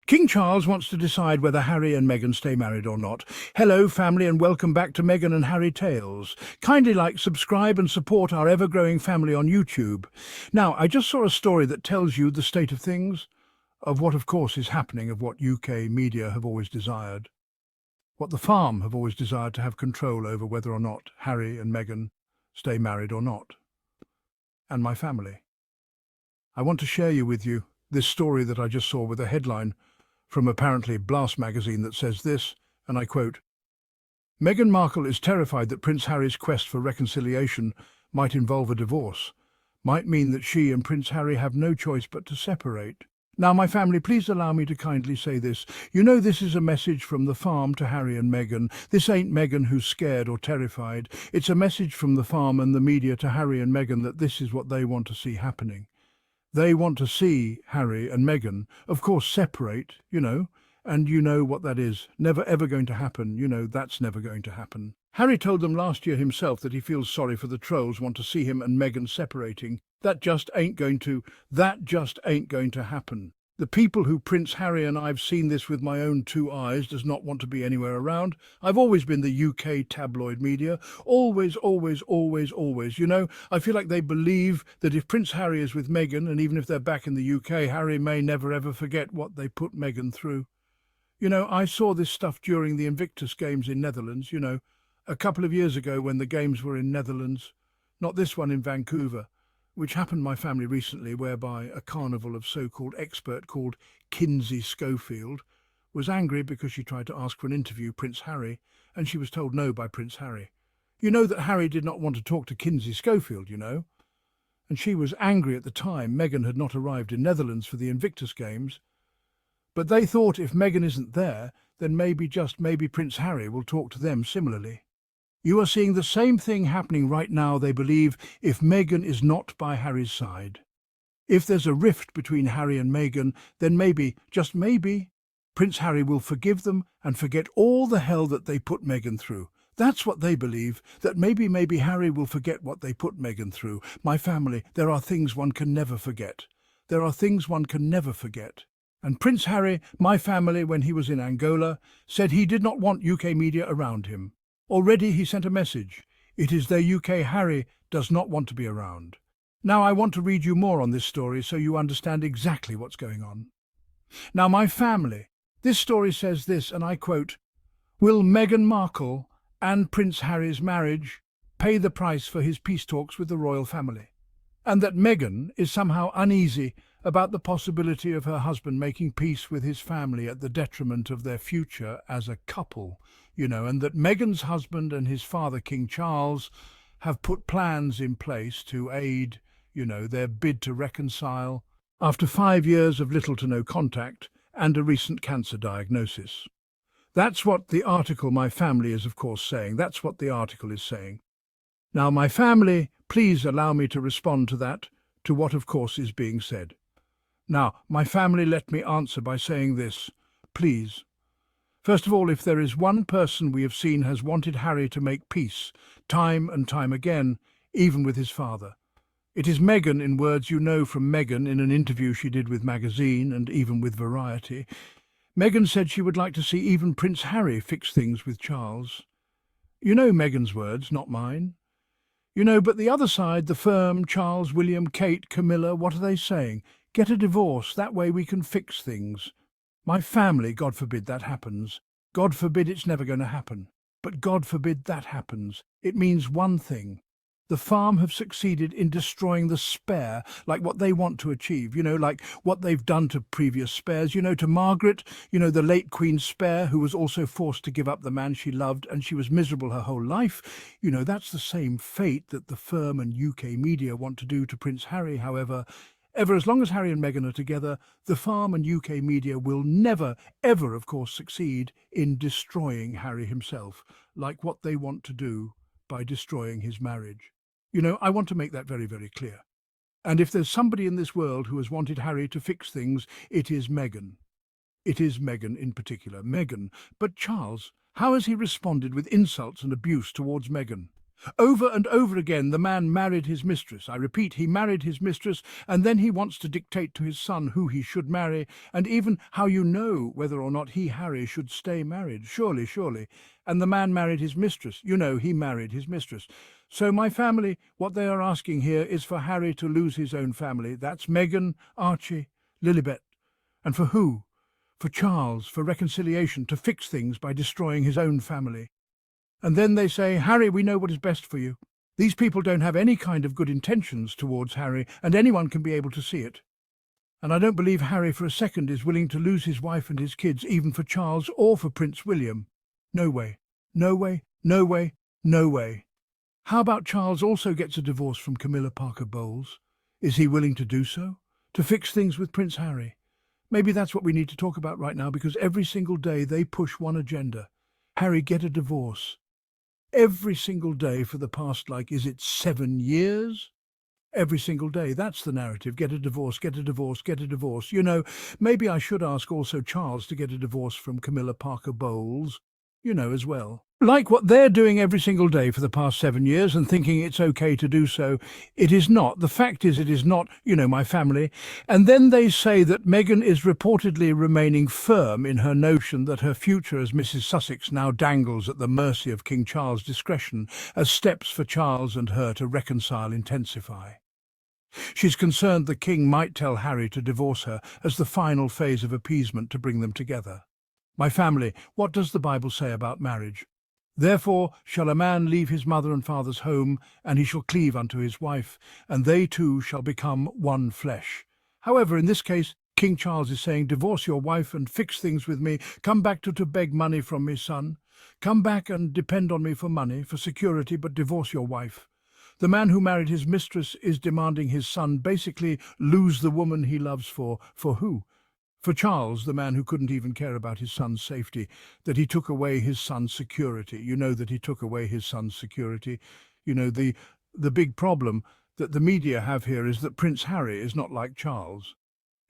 King Charles wants to decide whether Harry and Meghan stay married or not. Hello, family, and welcome back to Meghan and Harry Tales. Kindly like, subscribe and support our ever-growing family on YouTube. Now, I just saw a story that tells you the state of things, of what, of course, is happening, of what UK media have always desired, what the farm have always desired to have control over whether or not Harry and Meghan stay married or not, and my family. I want to share with you this story that I just saw with a headline from apparently Blast magazine that says this, and I quote, "Meghan Markle is terrified that Prince Harry's quest for reconciliation might involve a divorce, might mean that she and Prince Harry have no choice but to separate." Now, my family, please allow me to kindly say this. You know, this is a message from the farm to Harry and Meghan. This ain't Meghan who's scared or terrified. It's a message from the farm and the media to Harry and Meghan that this is what they want to see happening. They want to see Harry and Meghan, of course, separate, and you know what that is. Never ever going to happen. That's never going to happen. Harry told them last year himself that he feels sorry for the trolls want to see him and Meghan separating. That just ain't going to happen. The people who Prince Harry and I've seen this with my own two eyes does not want to be anywhere around. I've always been the UK tabloid media. Always, always, always, always. I feel like they believe that if Prince Harry is with Meghan, and even if they're back in the UK, Harry may never ever forget what they put Meghan through. I saw this stuff during the Invictus Games in Netherlands, a couple of years ago when the games were in Netherlands, not this one in Vancouver, which happened to my family recently, whereby a carnival of so-called expert called Kinsey Schofield was angry because she tried to ask for an interview Prince Harry, and she was told no by Prince Harry. You know that Harry did not want to talk to Kinsey Schofield, and she was angry at the time. Meghan had not arrived in Netherlands for the Invictus Games, but they thought if Meghan isn't there, then maybe Prince Harry will talk to them similarly. You are seeing the same thing happening right now, they believe, if Meghan is not by Harry's side. If there's a rift between Harry and Meghan, then maybe, just maybe, Prince Harry will forgive them and forget all the hell that they put Meghan through. That's what they believe, that maybe Harry will forget what they put Meghan through. My family, there are things one can never forget. There are things one can never forget. And Prince Harry, my family, when he was in Angola, said he did not want UK media around him. Already he sent a message. It is their UK Harry does not want to be around. Now I want to read you more on this story so you understand exactly what's going on. Now, my family, this story says this, and I quote, "Will Meghan Markle and Prince Harry's marriage pay the price for his peace talks with the royal family? And that Meghan is somehow uneasy about the possibility of her husband making peace with his family at the detriment of their future as a couple, and that Meghan's husband and his father, King Charles, have put plans in place to aid, their bid to reconcile after 5 years of little to no contact and a recent cancer diagnosis." That's what the article, my family, is of course saying. That's what the article is saying. Now, my family, please allow me to respond to that, to what of course is being said. Now, my family, let me answer by saying this, please. First of all, if there is one person we have seen has wanted Harry to make peace, time and time again, even with his father, it is Meghan, in words you know from Meghan in an interview she did with Magazine and even with Variety. Meghan said she would like to see even Prince Harry fix things with Charles. You know Meghan's words, not mine. But the other side, the firm, Charles, William, Kate, Camilla, what are they saying? Get a divorce, that way we can fix things. My family, God forbid that happens. God forbid, it's never going to happen. But God forbid that happens. It means one thing. The farm have succeeded in destroying the spare, like what they want to achieve, like what they've done to previous spares, to Margaret, the late Queen Spare, who was also forced to give up the man she loved, and she was miserable her whole life. That's the same fate that the firm and UK media want to do to Prince Harry. However, ever as long as Harry and Meghan are together, the farm and UK media will never, ever, of course, succeed in destroying Harry himself, like what they want to do by destroying his marriage. I want to make that very, very clear. And if there's somebody in this world who has wanted Harry to fix things, it is Meghan. It is Meghan in particular. Meghan. But Charles, how has he responded with insults and abuse towards Meghan? Over and over again, the man married his mistress. I repeat, he married his mistress, and then he wants to dictate to his son who he should marry, and even how you know whether or not he, Harry, should stay married. Surely, surely. And the man married his mistress. You know, he married his mistress. So my family, what they are asking here is for Harry to lose his own family. That's Meghan, Archie, Lilibet. And for who? For Charles, for reconciliation, to fix things by destroying his own family. And then they say, Harry, we know what is best for you. These people don't have any kind of good intentions towards Harry, and anyone can be able to see it. And I don't believe Harry for a second is willing to lose his wife and his kids, even for Charles or for Prince William. No way. No way. No way. No way. How about Charles also gets a divorce from Camilla Parker Bowles? Is he willing to do so? To fix things with Prince Harry? Maybe that's what we need to talk about right now, because every single day they push one agenda. Harry, get a divorce. Every single day for the past, is it 7 years? Every single day. That's the narrative. Get a divorce, get a divorce, get a divorce. You know, maybe I should ask also Charles to get a divorce from Camilla Parker Bowles, as well. Like what they're doing every single day for the past 7 years and thinking it's okay to do so. It is not. The fact is it is not, my family. And then they say that Meghan is reportedly remaining firm in her notion that her future as Mrs. Sussex now dangles at the mercy of King Charles' discretion as steps for Charles and her to reconcile intensify. She's concerned the king might tell Harry to divorce her as the final phase of appeasement to bring them together. My family, what does the Bible say about marriage? Therefore shall a man leave his mother and father's home, and he shall cleave unto his wife, and they two shall become one flesh. However, in this case, King Charles is saying, divorce your wife and fix things with me. Come back to beg money from me, son. Come back and depend on me for money, for security, but divorce your wife. The man who married his mistress is demanding his son basically lose the woman he loves for who? For Charles, the man who couldn't even care about his son's safety, that he took away his son's security. You know that he took away his son's security. The big problem that the media have here is that Prince Harry is not like Charles.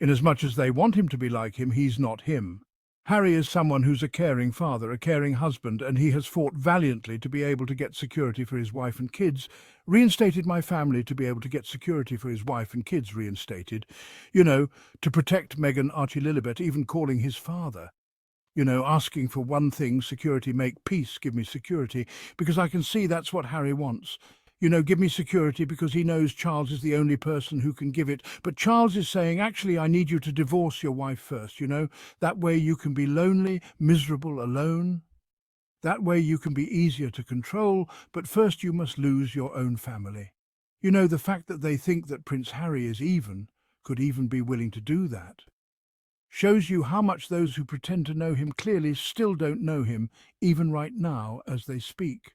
Inasmuch as they want him to be like him, he's not him. Harry is someone who's a caring father, a caring husband, and he has fought valiantly to be able to get security for his wife and kids, reinstated my family to be able to get security for his wife and kids reinstated, to protect Meghan, Archie, Lilibet, even calling his father, asking for one thing, security, make peace, give me security, because I can see that's what Harry wants. Give me security because he knows Charles is the only person who can give it. But Charles is saying, actually, I need you to divorce your wife first, That way you can be lonely, miserable, alone. That way you can be easier to control, but first you must lose your own family. The fact that they think that Prince Harry could even be willing to do that, shows you how much those who pretend to know him clearly still don't know him, even right now as they speak.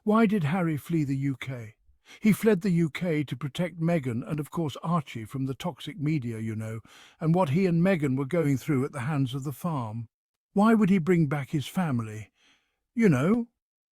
Why did Harry flee the UK? He fled the UK to protect Meghan and, of course, Archie from the toxic media, and what he and Meghan were going through at the hands of the farm. Why would he bring back his family? And,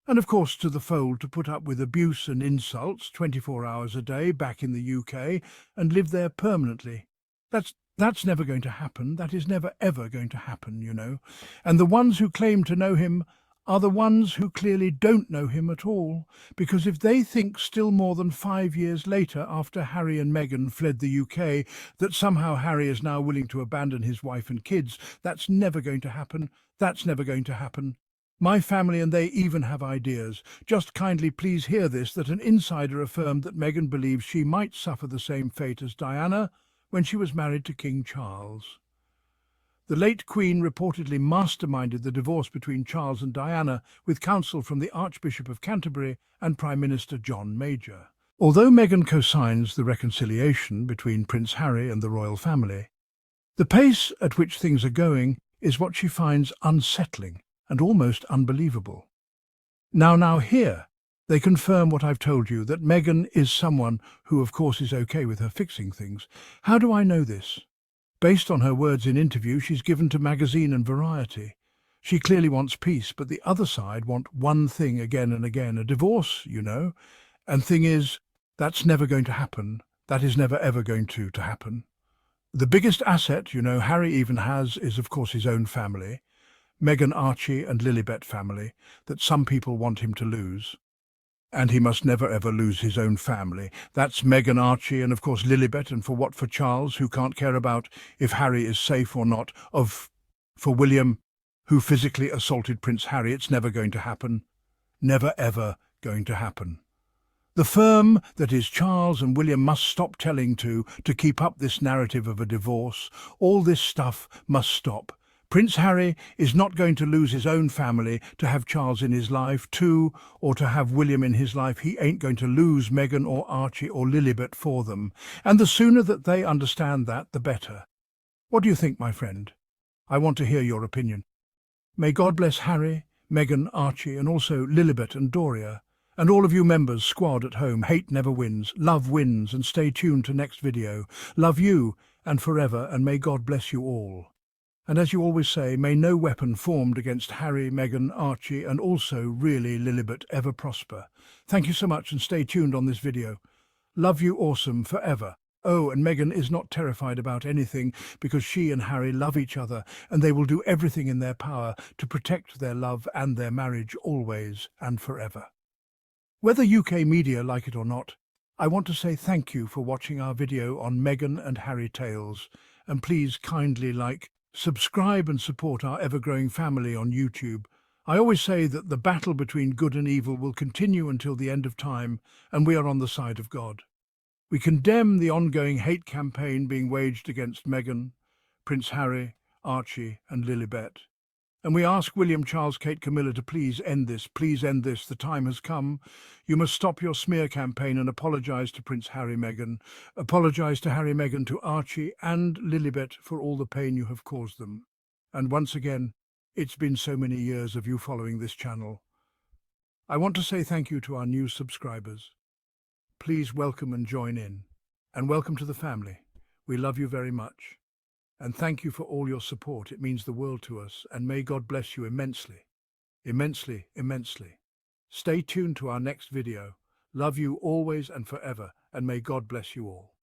of course, to the fold to put up with abuse and insults 24 hours a day back in the UK and live there permanently. That's never going to happen. That is never, ever going to happen, And the ones who claim to know him are the ones who clearly don't know him at all, because if they think still more than 5 years later, after Harry and Meghan fled the UK, that somehow Harry is now willing to abandon his wife and kids, that's never going to happen. That's never going to happen. My family and they even have ideas. Just kindly please hear this, that an insider affirmed that Meghan believes she might suffer the same fate as Diana when she was married to King Charles. The late Queen reportedly masterminded the divorce between Charles and Diana with counsel from the Archbishop of Canterbury and Prime Minister John Major. Although Meghan co-signs the reconciliation between Prince Harry and the royal family, the pace at which things are going is what she finds unsettling and almost unbelievable. Now here, they confirm what I've told you, that Meghan is someone who of course is okay with her fixing things. How do I know this? Based on her words in interviews she's given to Magazine and Variety. She clearly wants peace, but the other side want one thing again and again, a divorce, And thing is, that's never going to happen. That is never ever going to happen. The biggest asset, Harry even has is of course his own family, Meghan, Archie and Lilibet family, that some people want him to lose. And he must never ever lose his own family. That's Meghan, Archie, and of course Lilibet, and for what for Charles, who can't care about if Harry is safe or not. For William, who physically assaulted Prince Harry. It's never going to happen. Never ever going to happen. The firm that is Charles and William must stop telling to keep up this narrative of a divorce. All this stuff must stop. Prince Harry is not going to lose his own family to have Charles in his life too, or to have William in his life. He ain't going to lose Meghan or Archie or Lilibet for them. And the sooner that they understand that, the better. What do you think, my friend? I want to hear your opinion. May God bless Harry, Meghan, Archie, and also Lilibet and Doria. And all of you members, squad at home, hate never wins, love wins, and stay tuned to next video. Love you and forever, and may God bless you all. And as you always say, may no weapon formed against Harry, Meghan, Archie, and also really Lilibet ever prosper. Thank you so much and stay tuned on this video. Love you awesome forever. Oh, and Meghan is not terrified about anything because she and Harry love each other and they will do everything in their power to protect their love and their marriage always and forever. Whether UK media like it or not, I want to say thank you for watching our video on Meghan and Harry Tales, and please kindly like, subscribe and support our ever-growing family on YouTube. I always say that the battle between good and evil will continue until the end of time, and we are on the side of God. We condemn the ongoing hate campaign being waged against Meghan, Prince Harry, Archie and Lilibet. And we ask William, Charles, Kate, Camilla to please end this. Please end this. The time has come. You must stop your smear campaign and apologise to Prince Harry, Meghan. Apologise to Harry, Meghan, to Archie and Lilibet for all the pain you have caused them. And once again, it's been so many years of you following this channel. I want to say thank you to our new subscribers. Please welcome and join in. And welcome to the family. We love you very much. And thank you for all your support. It means the world to us, and may God bless you immensely, immensely, immensely. Stay tuned to our next video. Love you always and forever, and may God bless you all.